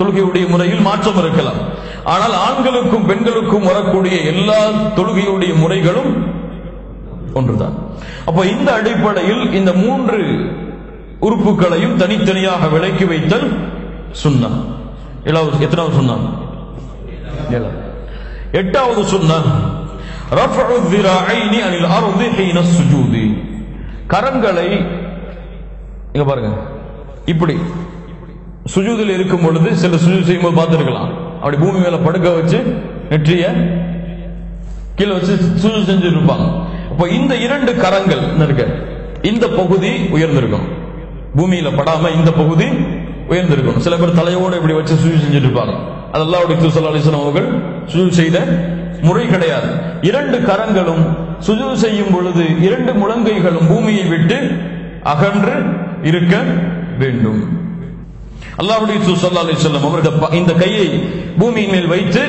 தொழுகையுடைய முறையில் மாற்றம் இருக்கலாம். ஆனால் ஆண்களுக்கும் பெண்களுக்கும் வரக்கூடிய எல்லா தொழுகையுடைய முறைகளும் ஒன்றுதான். அப்ப இந்த அடிப்படையில் இந்த 3 உறுப்புகளையும் தனித்தனியாக விலக்கி வைத்தல் சுன்னா. எத்தனாவது சுன்னா? 8வது சுன்னா ரஃபஉ ذراعين عن الارض حين السجود. கரங்களை இங்க பாருங்க, இப்படி சுஜூதில் இருக்கும் பொழுது சில சுஜூத் செய்யும்போது பார்த்திருக்கலாம், அப்படி பூமி மேல படுக்க வச்சு நெற்றிய கீழே வச்சு சுஜூத் செஞ்சு இருப்பாங்க. அப்ப இந்த 2 கரங்கள் இருக்க இந்த பகுதி உயர்ந்திருக்கும், பூமியில படாம இந்த பகுதி உயர்ந்திருக்கும். சில பேர் தலையோட இப்படி வச்சு சுஜூத் செஞ்சுட்டு இருப்பாங்க. அது அல்லாஹ்வுடைய தூதர் ஸல்லல்லாஹு அலைஹி வஸல்லம் அவர்கள் சுஜூத் செய்த முறை கிடையாது. 2 கரங்களும் சுஜூத் செய்யும் பொழுது 2 முழங்கைகளும் பூமியை விட்டு அகன்று இருக்க வேண்டும். அல்லாஹ்வுடைய தூதர் ஸல்லல்லாஹு அலைஹி வஸல்லம் அவர்கள் இந்த கையை பூமியின் மேல் வைத்து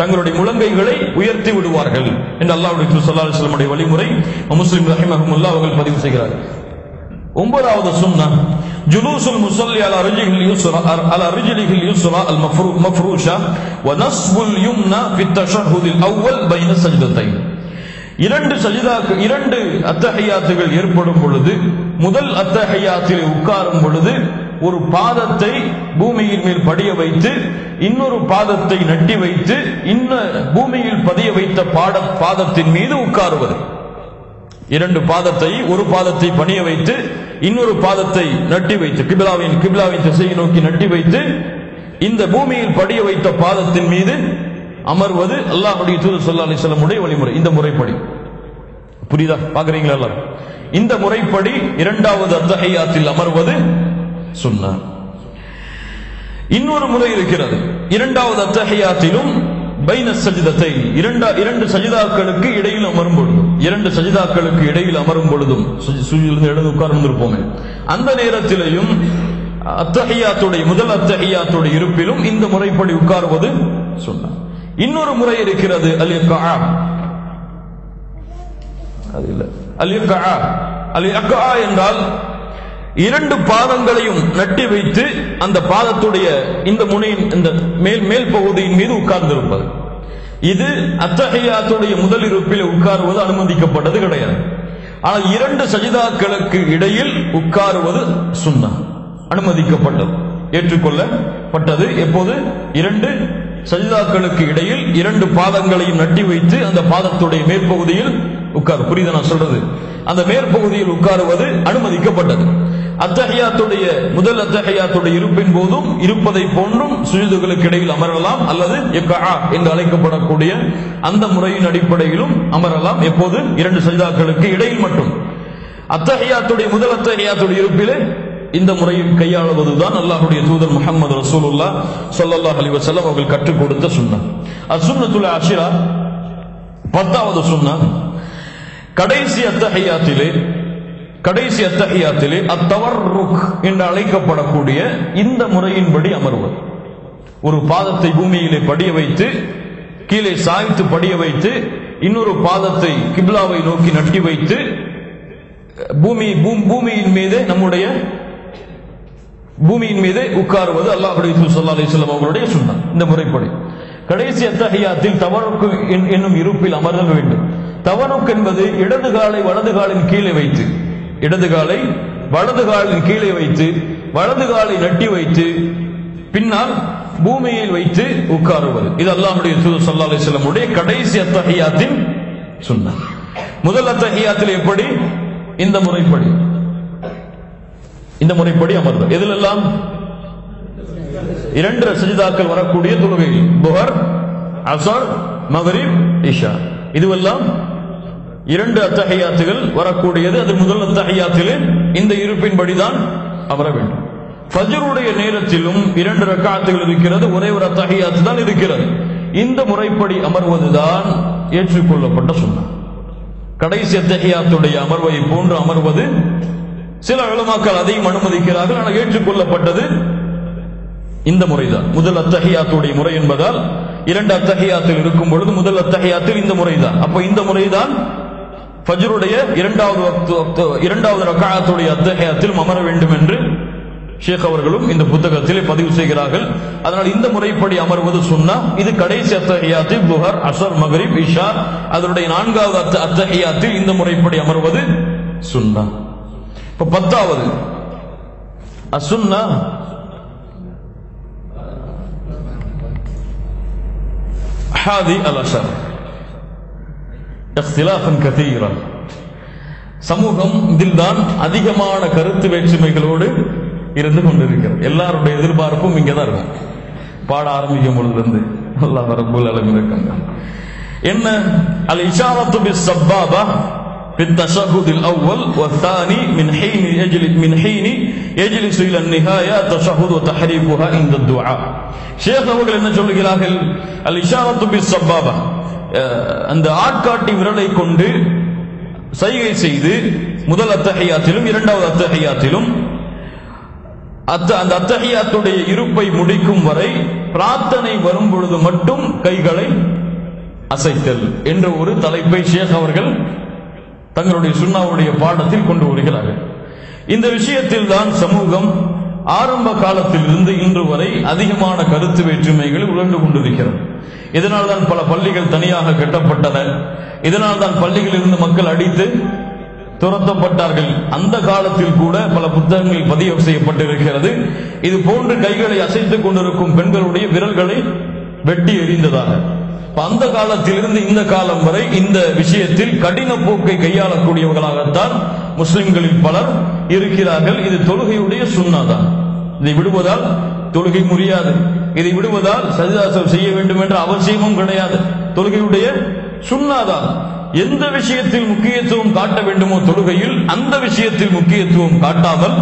தங்களுடைய முழங்கைகளை உயர்த்தி விடுவார்கள் என்று அல்லாஹ்வுடைய தூதர் ஸல்லல்லாஹு அலைஹி வஸல்லம் வழிமுறை முஸ்லிம் ரஹிமஹுல்லாஹ் அவர்கள் பதிவு செய்கிறார்கள். 9வது சுன்னா ஜுலூசுல் முஸல்லி அலா ரிஜ்லிஹில் யுஸ்ரா அல் மஃப்ரூஷா வ நஸ்புல் யும்னா ஃபி தஷஹுதில் அவ்வல் பைன சஜ்தத்தைன். 2 அத்தஹியாத்துகள் ஏற்படும் பொழுது, முதல் அத்தஹியாத்தில் உட்காரும் பொழுது ஒரு பாதத்தை பூமியின் மேல் படிய வைத்து இன்னொரு பாதத்தை நட்டி வைத்து பூமியில் பதிய வைத்த பாதத்தின் மீது உட்காருவது. 2 பாதத்தை, ஒரு பாதத்தை பணிய வைத்து இன்னொரு பாதத்தை நட்டி வைத்து கிப்லாவின் திசையை நோக்கி நட்டி வைத்து இந்த பூமியில் படிய வைத்த பாதத்தின் மீது அமர்வது அல்லாஹ்வுடைய தூதர் ஸல்லல்லாஹு அலைஹி வஸல்லம் உடைய வழிமுறை. இந்த முறைப்படி புரியுதா? பாக்குறீங்களா எல்லாரும்? இந்த முறைப்படி 2வது அத்தஹியாத்தில் அமர்வது சுன்னா. இன்னொரு முறை இருக்கிறது. 2வது அத்தஹியாத்திலும் பைன சஜ்தத்தைன், 2 சஜிதாக்களுக்கு இடையில் அமரும் பொழுது, 2 சஜிதாக்களுக்கு இடையில் அமரும் பொழுதும் சுஜூதிலிருந்து எழுந்து உட்கார்ந்திருப்போமே அந்த நேரத்திலேயும் அத்தஹியாத்துடைய முதல் அத்தஹியாத்துடைய இருப்பிலும் இந்த முறைப்படி உட்காருவது சுன்னா. இன்னொரு முறை இருக்கிறது அல்-இக்ஆ என்றால் 2 பாதங்களையும் நட்டி வைத்து அந்த பாதத்துடைய இந்த முனையின் இந்த மேல் பகுதியின் மீது உட்கார்ந்திருப்பது. இது அத்தஹியாத்துடைய முதல் இருப்பில் உட்காருவது அனுமதிக்கப்பட்டது கிடையாது. ஆனால் 2 சஜிதாக்களுக்கு இடையில் உட்காருவது சுன்னா, அனுமதிக்கப்பட்டது, ஏற்றுக்கொள்ளப்பட்டது. எப்போது? 2 சஜிதாக்களுக்கு இடையில் 2 பாதங்களையும் நட்டி வைத்து அந்த பாதத்துடைய மேற்பகுதியில் உட்காரு. புரியுதா நான் சொல்றது? அந்த மேற்பகுதியில் உட்காருவது அனுமதிக்கப்பட்டது. அத்தஹியாத்துடைய முதல் அத்தஹியாத்துடைய இருப்பின் போதும் இருப்பதை போன்றும் சுஜூதுகளுக்கு இடையில் அமரலாம், அல்லது இக்ஆ என்று அழைக்கப்படக்கூடிய அந்த முறையின் அடிப்படையிலும் அமரலாம். எப்போது? 2 சஜிதாக்களுக்கு இடையில் மட்டும். அத்தஹியாத்துடைய முதல் அத்தஹியாத்துடைய இருப்பிலே இந்த முறையை கையாளுவதுதான் அல்லாஹ்வுடைய தூதர் முஹம்மது ரசூலுல்லாஹ் ஸல்லல்லாஹு அலைஹி வஸல்லம் அவர்கள் கற்றுக் கொடுத்த சுன்னா. அஸ்-சுன்னத்துல் ஆஷிரா 10வது சுன்னா கடைசி அத்தஹியாத்திலே அத்தவர்ருக் என்று அழைக்கப்படக்கூடிய இந்த முறையின்படி அமர்வது. ஒரு பாதத்தை பூமியிலே படிய வைத்து கீழே சாய்த்து படிய வைத்து இன்னொரு பாதத்தை கிப்லாவை நோக்கி நட்டி வைத்து பூமியின் மீது நம்முடைய பூமியின் மீது உட்காருவது அல்லாஹ்வுடைய தூதர் ஸல்லல்லாஹு அலைஹி வஸல்லம் அவர்களுடைய சுன்னா. இந்த முறைப்படி கடைசி அத்தஹியாத்தில் தவருக்கு என்னும் இருப்பில் அமர்தல் வேண்டும். தவருக்கு என்பது இடது காலை வலது காலின் கீழே வைத்து, இடது காலை வலது காலின் கீழே வைத்து வலது காலை நட்டி வைத்து பின்னால் பூமியில் வைத்து உட்காருவது. இது அல்லாஹ்வுடைய தூதர் ஸல்லல்லாஹு அலைஹி வஸல்லம் உடைய கடைசி அத்தஹியாத்தின் சுன்னா. முதல் அத்தஹியாத்தில் எப்படி? இந்த முறைப்படி அமர்தல். எதிலெல்லாம்? 2 சஜிதாக்கள் வரக்கூடிய தொழுகைகள், புஹர், அஸர், மக்ரிப், இஷா, இதுவெல்லாம் 2 அத்தஹியாத்துகள் வரக்கூடியது. அது முதல் அத்தஹியாத்திலே இந்த இருப்பின்படிதான் அமர வேண்டும். ஃபஜ்ருடைய நேரத்திலும் 2 ரக்காத்துகள் இருக்கிறது, ஒரே ஒரு அத்தஹியாத்து தான் இருக்கிறது. இந்த முறைப்படி அமர்வதுதான் ஏற்றுக்கொள்ளப்பட்ட சுன்னா. கடைசி அத்தஹியாத்துடைய அமர்வை போன்று அமர்வது சில உலமாக்கள் அதையும் அனுமதிக்கிறார்கள். ஆனால் ஏற்றுக்கொள்ளப்பட்டது இந்த முறைதான். முதல் அத்தஹியாத்துடைய முறை என்பதால் 2 அத்தஹியாத்தில் இருக்கும் பொழுது முதல் அத்தஹியாத்தில் இந்த முறைதான். அப்ப இந்த முறைதான் ஃபஜ்ருடைய 2வது ரக்அத்துடைய அத்தஹியாத்தில் அமர வேண்டும் என்று ஷேக் அவர்களும் இந்த புத்தகத்திலே பதிவு செய்கிறார்கள். அதனால் இந்த முறைப்படி அமர்வது சுன்னா. இது கடைசி அத்தஹியாத்தில் துஹர், அஸர், மக்ரிப், இஷா அதனுடைய 4வது அத்தஹியாத்தில் இந்த முறைப்படி அமர்வது சுன்னா. இப்ப 10வது அசுன்னா ஹாதி அல் அஸர் இக்திலாஃபன் கதீரா. சமூகம் இதில்தான் அதிகமான கருத்து வேற்றுமைகளோடு இருந்து கொண்டிருக்கிறது. எல்லாருடைய எதிர்பார்ப்பும் இங்கதான் இருக்கும். பாட ஆரம்பிக்கும் பொழுது அல்லாஹ் ரப்பல் ஆலமீன் இருக்காங்க. என்ன அல் இஷாரத்து பிஸ் சப்பாபா بالتشهد الأول والثاني من حين يجلس إلى النهاية تشهد وتحريكها عند الدعاء. ஷேக் அவர்கள் என்ன சொல்கிறார்கள்? அல் இஷாரத்து பிஸ் சப்பாபா, அந்த ஆட்காட்டி விரலை கொண்டு சைகை செய்து முதல் அத்தஹியாத்திலும் 2வது அத்தஹியாத்திலும் அந்த அத்தஹியாத்துடைய இருப்பை முடிக்கும் வரை பிரார்த்தனை வரும் பொழுது மட்டும் கைகளை அசைத்தல் என்ற ஒரு தலைப்பை ஷேக் அவர்கள் தங்களுடைய சுன்னாவுடைய பாடத்தில் கொண்டு வருகிறார்கள். இந்த விஷயத்தில் தான் சமூகம் ஆரம்ப காலத்தில் இருந்து இன்று வரை அதிகமான கருத்து வேற்றுமைகள் உழண்டு கொண்டிருக்கிறது. இதனால் தான் பல பள்ளிகள் தனியாக கட்டப்பட்டன. இதனால் தான் பள்ளிகளில் இருந்து மக்கள் அடித்து துரத்தப்பட்டார்கள். அந்த காலத்தில் கூட பல புத்தகங்கள் பதிவு செய்யப்பட்டிருக்கிறது. இது போன்று கைகளை அசைத்துக் கொண்டிருக்கும் பெண்களுடைய விரல்களை வெட்டி எறிந்ததாக. அந்த காலத்திலிருந்து இந்த காலம் வரை இந்த விஷயத்தில் கடின போக்கை கையாளக்கூடியவர்களாகத்தான் முஸ்லிம்களில் பலர் இருக்கிறார்கள். இது தொழுகையுடைய சுன்னாதான். இதை விடுவதால் தொழுகை முடியாது. இதை விடுவதால் சஜ்தா செய்ய வேண்டும் என்ற அவசியமும் கிடையாது. தொழுகையுடைய சுன்னாதான். எந்த விஷயத்தில் முக்கியத்துவம் காட்ட வேண்டுமோ தொழுகையில் அந்த விஷயத்தில் முக்கியத்துவம் காட்டாமல்,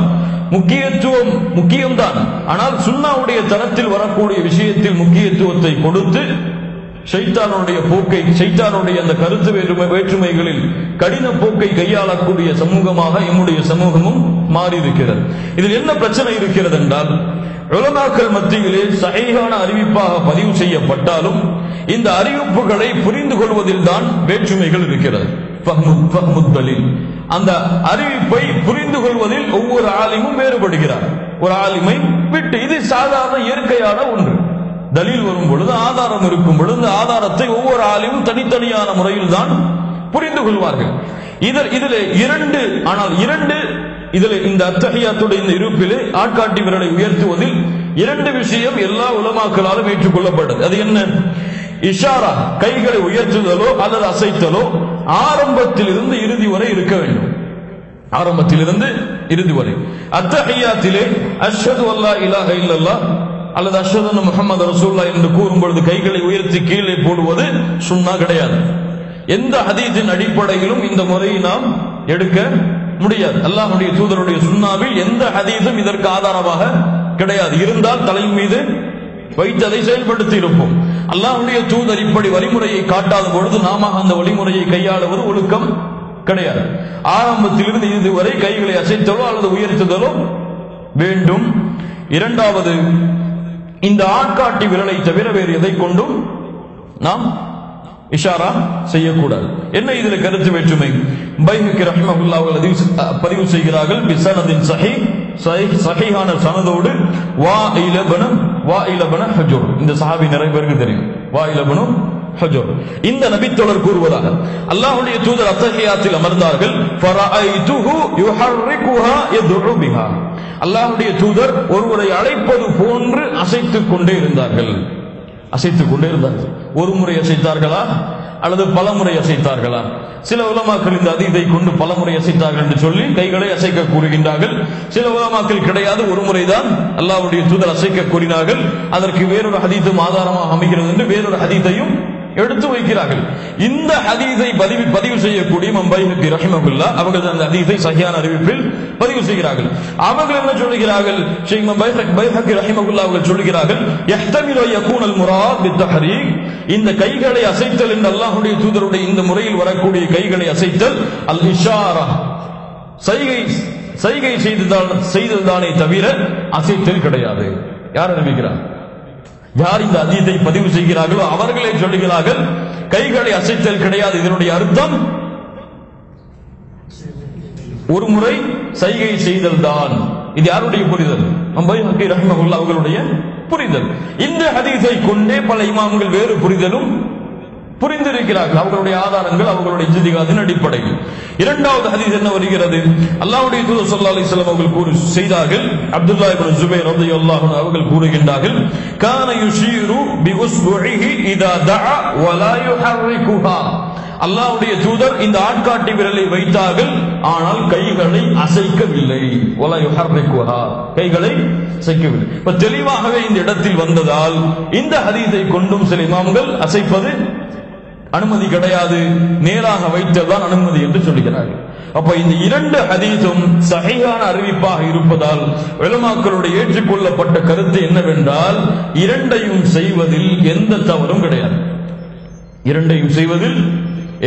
முக்கியம்தான், ஆனால் சுன்னாவுடைய தரத்தில் வரக்கூடிய விஷயத்தில் முக்கியத்துவத்தை கொடுத்து ஷைத்தானுடைய போக்கை, ஷைத்தானுடைய அந்த கருத்து வேற்றுமைகளில் கடின போக்கை கையாளக்கூடிய சமூகமாக நம்முடைய சமூகமும் மாறி இருக்கிறது. இதில் என்ன பிரச்சனை இருக்கிறது என்றால், உலமாக்கள் மத்தியிலே சஹீஹான அறிவிப்பாக பதிவு செய்யப்பட்டாலும் இந்த அறிவிப்புகளை புரிந்து கொள்வதில் தான் வேற்றுமைகள் இருக்கிறது. அந்த அறிவிப்பை புரிந்து கொள்வதில் ஒவ்வொரு ஆலிமும் வேறுபடுகிறார். ஒரு ஆலிமை விட்டு, இது சாதாரண இயற்கையான ஒன்று. தலீல் வரும் பொழுது, ஆதாரம் இருக்கும் பொழுது ஆதாரத்தை ஒவ்வொரு ஆலிமும் தனித்தனியான முறையில் தான் புரிந்து கொள்வார்கள். இதில் இந்த அத்தஹியாத்துடைய இந்த இருப்பிலே ஆட்காட்டி விரலை உயர்த்துவதில் 2 விஷயம் எல்லா உலமாக்களாலும் ஏற்றுக்கொள்ளப்பட்டது. அது என்ன? இஷாரா, கைகளை உயர்த்துதலோ அல்லது அசைத்தலோ ஆரம்பத்தில் இருந்து இறுதி வரை இருக்க வேண்டும். ஆரம்பத்திலிருந்து இறுதி வரை. அத்தஹியாத்திலே அஷ்ஹது அல்லா இலாஹ இல்லல்லாஹ் அல்லது அஷ்ஹது அன்ன முஹம்மது ரசூலுல்லாஹ் என்று கூறும் பொழுது கைகளை உயர்த்தி கீழே போடுவது சுன்னா கிடையாது. எந்த ஹதீஸின் அடிப்படையிலும் இந்த முறையை நாம் எடுக்க முடியாது. அல்லாஹ்வுடைய தூதருடைய சுன்னாவில் எந்த ஹதீஸும் இதற்கு ஆதாரமாக கிடையாது. இருந்தால் தலை மீது வைத்ததை செயல்படுத்தி இருப்போம். அல்லாஹ்வுடைய தூதர் இப்படி வழிமுறையை காட்டாத பொழுது நாம அந்த வழிமுறையை கையாளுவது ஒழுக்கம் கிடையாது. ஆரம்பத்திலிருந்து இதுவரை கைகளை அசைத்தலோ அல்லது உயர்த்துதலோ வேண்டும். 2வது, இந்த ஆட்காட்டி விரலை தவிர வேறு எதை கொண்டும் நாம் இஷாரா செய்யக்கூடாது. என்ன இதில் கருத்து வேற்றுமை? பைஹக்கி ரஹிமஹுல்லாஹ் பதிவு செய்கிறார்கள், பிஸனதின் சஹீஹான சனதோடு வாஇல இப்னு ஹுஜர். இந்த சஹாபி நிறைய பேருக்கு தெரியும். வாஇல இப்னு ஹுஜர் இந்த நபித்தோழர் கூறுவதாக, அல்லாஹ்வுடைய தூதர் அத்தஹியாத்தில் அமர்ந்தார்கள். ஃபரஐதுஹு யுஹர்ரிகுஹா யதுஉ பிஹா. அல்லாஹ்வுடைய தூதர் ஒருவரை அழைப்பது போன்று அசைத்துக் கொண்டே இருந்தார்கள். ஒரு முறை அசைத்தார்களா அல்லது பல முறை அசைத்தார்களா? சில உலமாக்கள் இந்த அதீதை கொண்டு பல முறை அசைத்தார்கள் என்று சொல்லி கைகளை அசைக்க கூறுகின்றார்கள். சில உலமாக்கள் கிடையாது, ஒரு முறைதான் அல்லாஹ்வுடைய தூதர் அசைக்க கூறினார்கள். அதற்கு வேறொரு ஹதீஸும் ஆதாரமாக அமைகிறது என்று வேறொரு ஹதீஸையும் எடுத்து வைக்கிறார்கள். இந்த ஹதீஸை பதிவு செய்யக்கூடிய இமாம் பைஹக்கி ரஹிமஹுல்லாஹ் அவர்கள் அந்த ஹதீஸை சஹீஹான அறிவிப்பில் பதிவு செய்கிறார்கள். அவர்கள் என்ன சொல்கிறார்கள்? ஷேக் இமாம் பைஹக்கி ரஹிமஹுல்லாஹ் அவர்கள் சொல்கிறார்கள், யஹ்தமிலு யகூனல் முராத் பித்தஹரீக், இந்த கைகளை அசைத்தல் என்று அல்லாஹ்வுடைய தூதருடைய இந்த முறையில் வரக்கூடிய கைகளை அசைத்தல் அல் இஷாரா, சைகை செய்ததானே தவிர அசைத்தல் கிடையாது. யார் அறிவிக்கிறார்? யார் இந்த ஹதீஸை பதிவு செய்கிறார்களோ அவர்களே சொல்லுகிறார்கள், கைகளை அசைத்தல் கிடையாது. இதனுடைய அர்த்தம் ஒரு முறை சைகை செய்தல் தான். இது யாருடைய புரிதல்? பைஹக்கி ரஹ்மஹுல்லாஹ் அவர்களுடைய புரிதல். இந்த ஹதீஸை கொண்டே பல இமாம்கள் வேறு புரிதலும் புரிந்திருக்கிறார்கள். அவர்களுடைய ஆதாரங்கள் அவர்களுடைய இஜ்திஹாதின் அடிப்படையில். இரண்டாவது ஹதீஸ் என்ன வருகிறது? அல்லாஹ்வுடைய தூதர் ஸல்லல்லாஹு அலைஹி வஸல்லம் அவர்கள் செய்தார்கள். அப்துல்லாஹ் இப்னு ஜுபைர் রাদিয়াল্লাহு அன்ஹு அவர்கள் கூறுகின்றார்கள், கான யுஷீரு பி உஸ்புஹி இதா தஆ வ லா யுஹர்ரிகுஹா. அல்லாஹ்வுடைய தூதர் இந்த ஆட்காட்டி விரலை வைத்தார்கள், ஆனால் கைகளை அசைக்கவில்லை. வலா யுஹர்ரிகுஹா, கைகளை அசைக்கவில்லை. இப்ப தெளிவாகவே இந்த இடத்தில் வந்ததால் இந்த ஹதீஸை கொண்டும் சில இமாம்கள் அசைப்பது அனுமதி கிடையாது, நேராக வைத்தல்தான் அனுமதி என்று சொல்கிறார்கள். அப்ப இந்த இரண்டு ஹதீஸும் சஹீஹான அறிவிப்பாக இருப்பதால் உலமாக்களுடைய ஏற்றுக்கொள்ளப்பட்ட கருத்து என்னவென்றால், இரண்டையும் செய்வதில் எந்த தவறும் கிடையாது. இரண்டையும் செய்வதில்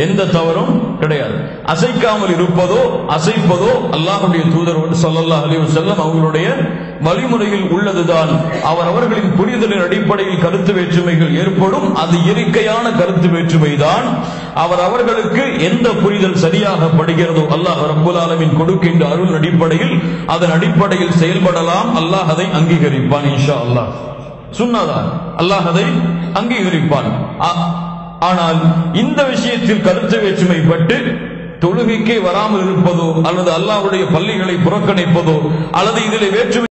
எந்த தவறும் கிடையாது. அசைக்காமல் இருப்பதோ அசைப்பதோ அல்லாஹ்வுடைய தூதர் ஸல்லல்லாஹு அலைஹி வஸல்லம் அவர்களுடைய வழிமுறையில் உள்ளதுதான். அவர்களின் புரிதலின் அடிப்படையில் கருத்து வேற்றுமைகள் ஏற்படும். அது இயற்கையான கருத்து வேற்றுமை தான். அவர்களுக்கு எந்த புரிதல் சரியாக படுகிறதோ அல்லாஹ் ரப்பல் ஆலமீன் கொடுக்கின்ற அருள் அடிப்படையில் அதன் அடிப்படையில் செயல்படலாம். அல்லாஹ் அதை அங்கீகரிப்பான் இன்ஷா அல்லாஹ். சுன்னதான் அல்லாஹ் அதை அங்கீகரிப்பான். ஆனால் இந்த விஷயத்தில் கருத்து வேற்றுமை பட்டு தொழுகைக்கே வராமல் இருப்பதோ அல்லது அல்லாஹ்வுடைய பள்ளிகளை புறக்கணிப்பதோ அல்லது இதில் வேற்றுமை